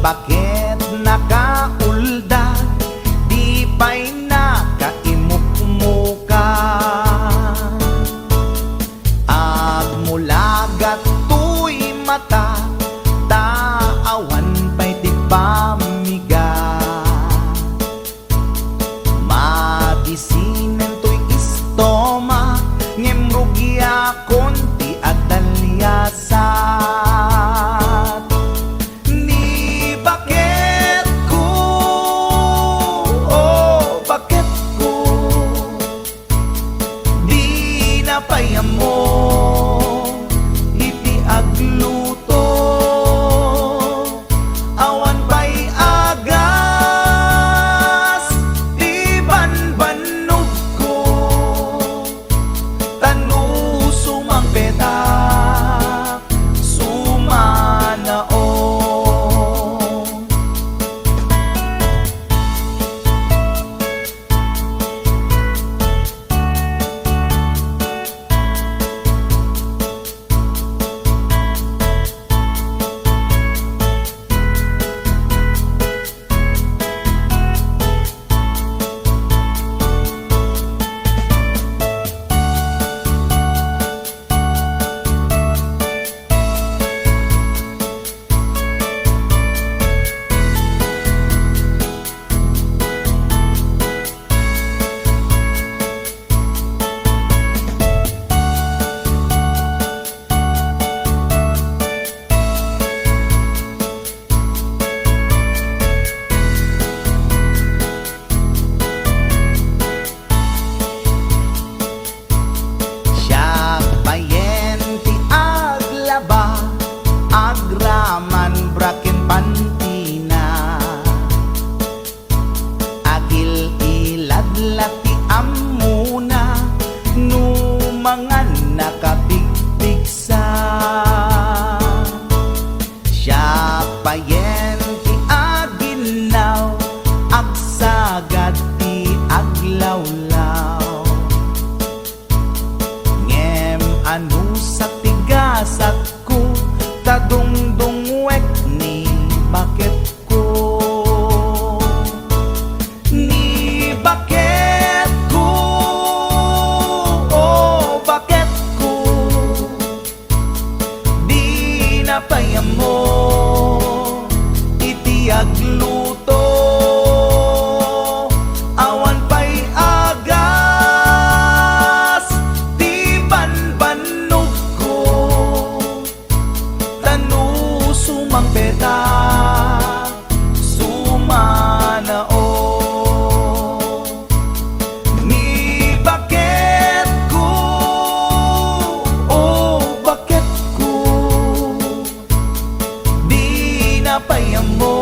bakit nakaulda, di pa'y nakaimukmuka. Agmulagat tuy mata, taawan pa'y di pamiga. Mabisinan tuy istoma, ngemrugya konti at talyasat. Ni bakit ko, oh bakit ko, di napayamo iti agluto. Awan pa'y agas, di banbanog ko, tanu sumang petak, sumanao. Agraman braken pantina, agil iladlati amuna, numangan nakapigpigsa. Siya payen ti aginaw, agsagad ti aglawlaw. Ngem anu sa tigasat ko, tadungdungwek ni bakit ko. Ni bakit ko, oh bakit ko, di napayamo iti agluto. Awan pa'y agas, di banbanog ko, tanu sumang petak, sumanao. Ni bakit ko, oh bakit ko, di napayamo